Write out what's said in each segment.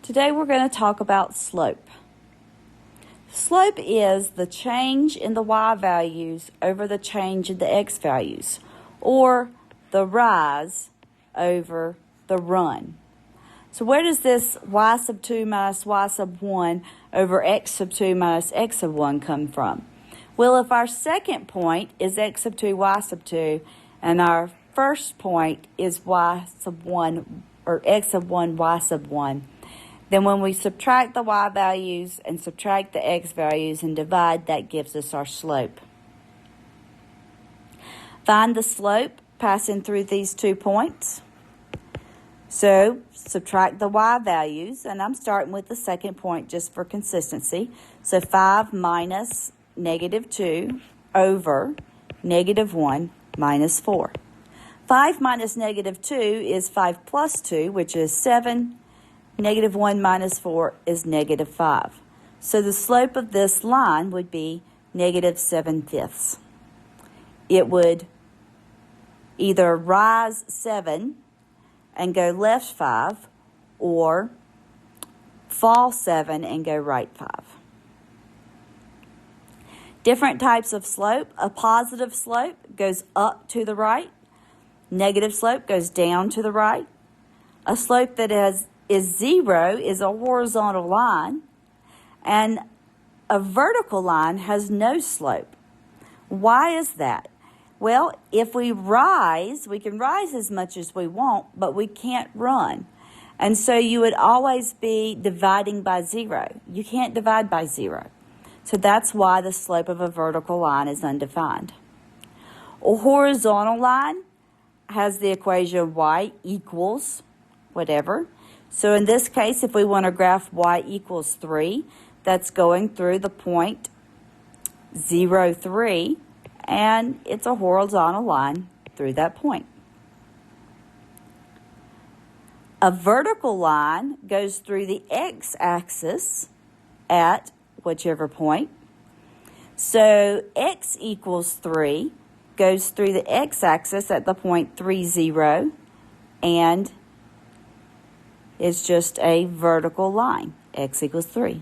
Today we're going to talk about slope. Slope is the change in the y values over the change in the x values, or the rise over the run. So where does this y sub 2 minus y sub 1 over x sub 2 minus x sub 1 come from? Well, if our second point is x sub 2, y sub 2, and our first point is y sub 1, or x sub 1, y sub 1, then when we subtract the y values and subtract the x values and divide, that gives us our slope. Find the slope passing through these 2 points. So subtract the y values, and I'm starting with the second point just for consistency. So 5 minus negative 2 over negative 1 minus 4. 5 minus negative 2 is 5 plus 2, which is 7. Negative 1 minus 4 is negative 5. So the slope of this line would be negative 7/5. It would either rise 7 and go left 5, or fall 7 and go right 5. Different types of slope. A positive slope goes up to the right. Negative slope goes down to the right. A slope that is 0 is a horizontal line, and a vertical line has no slope. Why is that? Well, if we rise, we can rise as much as we want, but we can't run. And so you would always be dividing by 0. You can't divide by 0. So that's why the slope of a vertical line is undefined. A horizontal line has the equation y equals whatever. So in this case, if we want to graph y equals 3, that's going through the point 0, 3, and it's a horizontal line through that point. A vertical line goes through the x-axis at whichever point. So x equals 3 goes through the x-axis at the point 3, 0, and is just a vertical line. X equals 3.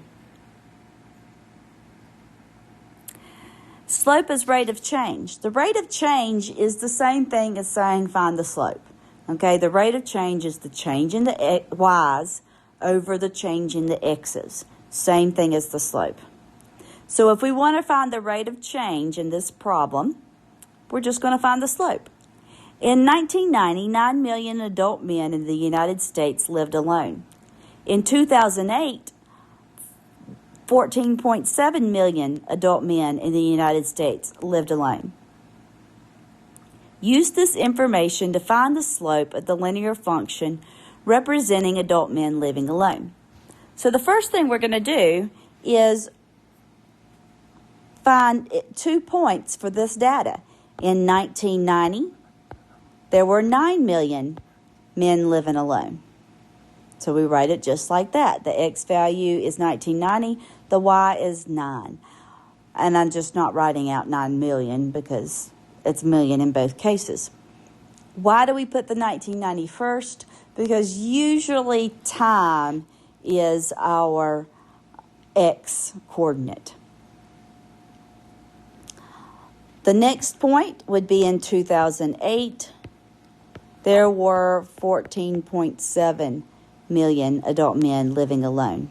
Slope is rate of change. The rate of change is the same thing as saying find the slope. Okay, the rate of change is the change in the y's over the change in the x's. Same thing as the slope. So if we want to find the rate of change in this problem, we're just going to find the slope. In 1990, 9 million adult men in the United States lived alone. In 2008, 14.7 million adult men in the United States lived alone. Use this information to find the slope of the linear function representing adult men living alone. So the first thing we're going to do is find 2 points for this data. In 1990, there were 9 million men living alone. So we write it just like that. The x value is 1990. The y is 9. And I'm just not writing out 9 million because it's million in both cases. Why do we put the 1990 first? Because usually time is our x coordinate. The next point would be in 2008. There were 14.7 million adult men living alone.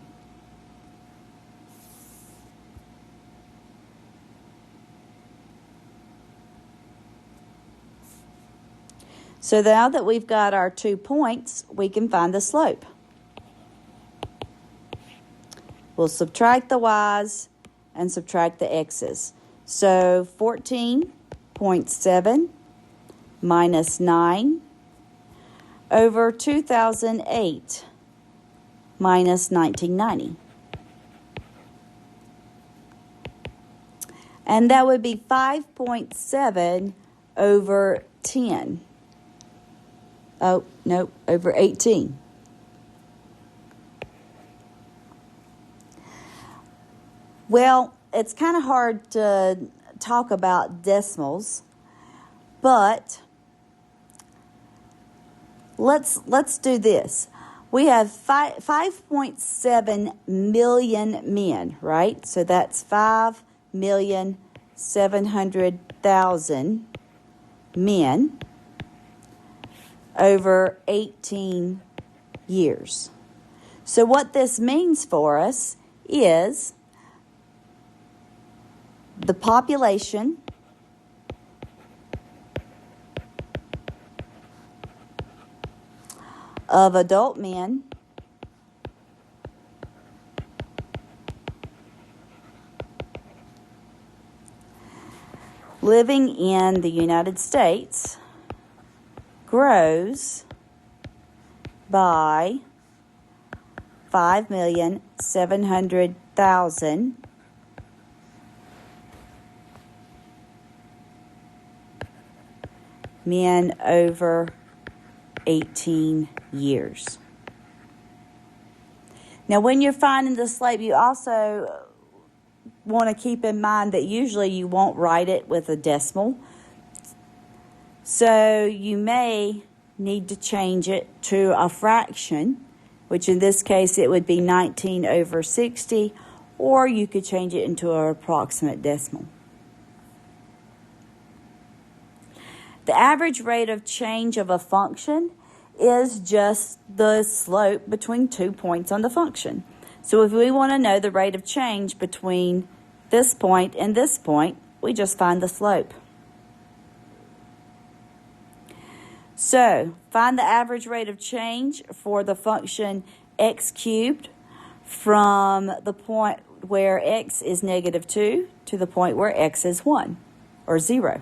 So now that we've got our 2 points, we can find the slope. We'll subtract the y's and subtract the x's. So 14.7 minus 9 over 2008 minus 1990. And that would be 5.7 over 10. Oh, no, over 18. Well, it's kind of hard to talk about decimals, but let's do this. We have 5.7 million men, right? So that's 5,700,000 men over 18 years. So what this means for us is the population of adult men living in the United States grows by 5,700,000 men over 18 years. Now, when you're finding the slope, you also want to keep in mind that usually you won't write it with a decimal. So you may need to change it to a fraction, which in this case it would be 19 over 60, or you could change it into an approximate decimal. The average rate of change of a function is just the slope between 2 points on the function. So if we want to know the rate of change between this point and this point, we just find the slope. So find the average rate of change for the function x cubed from the point where x is -2 to the point where x is 1 or 0.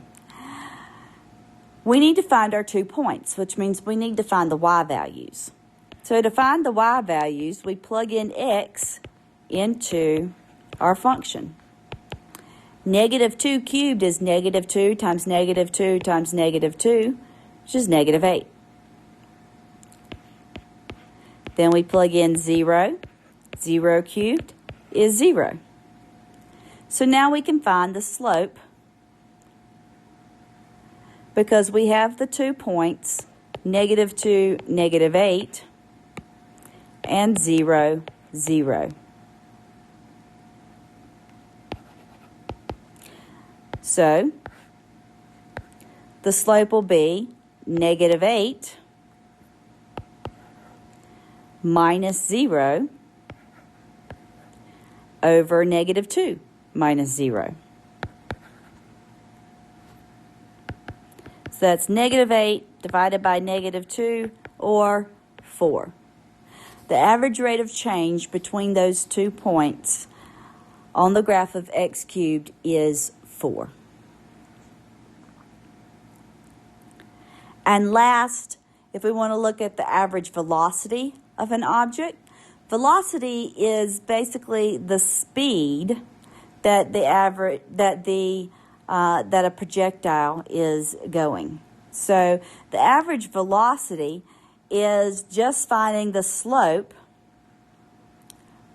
We need to find our 2 points, which means we need to find the y values. So to find the y values, we plug in x into our function. -2 cubed is -2 times -2 times -2, which is -8. Then we plug in 0. 0 cubed is 0. So now we can find the slope because we have the 2 points, -2, -8, and 0, 0. So the slope will be -8 minus 0 over -2 minus 0. So that's -8 divided by -2, or 4. The average rate of change between those 2 points on the graph of x cubed is 4. And last, if we want to look at the average velocity of an object, velocity is basically the speed that that a projectile is going. So the average velocity is just finding the slope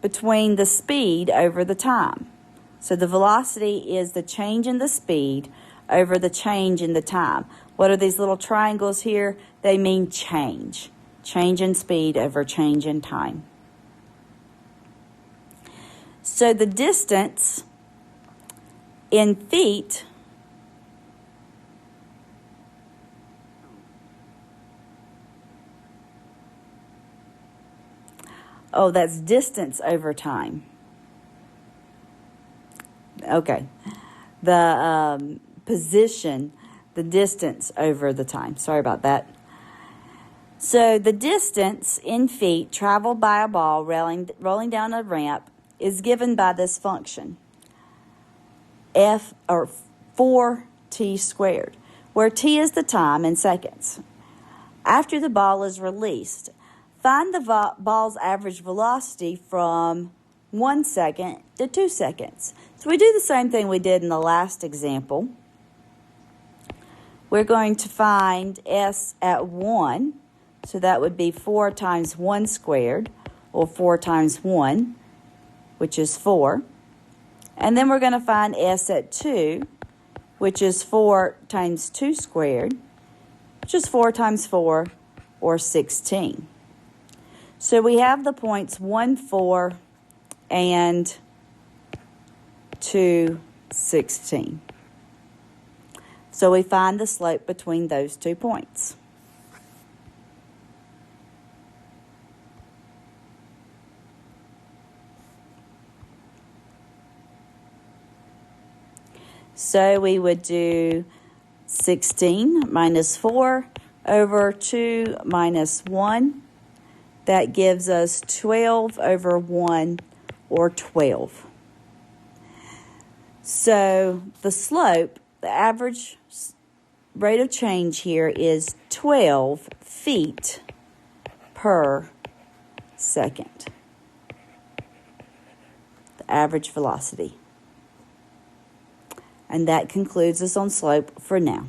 between the speed over the time. So the velocity is the change in the speed over the change in the time. What are these little triangles here? They mean change. Change in speed over change in time. So the distance in feet that's distance over time. Okay. The position, the distance over the time. Sorry about that. So the distance in feet traveled by a ball rolling down a ramp is given by this function, 4t squared, where t is the time in seconds. After the ball is released, find the ball's average velocity from 1 second to 2 seconds. So we do the same thing we did in the last example. We're going to find s at 1, so that would be 4 times 1 squared, or 4 times 1, which is 4. And then we're going to find s at 2, which is 4 times 2 squared, which is 4 times 4, or 16. So we have the points 1, 4, and 2, 16. So we find the slope between those 2 points. So we would do 16 minus 4 over 2 minus 1. That gives us 12 over 1, or 12. So the slope, the average rate of change here is 12 feet per second. The average velocity. And that concludes us on slope for now.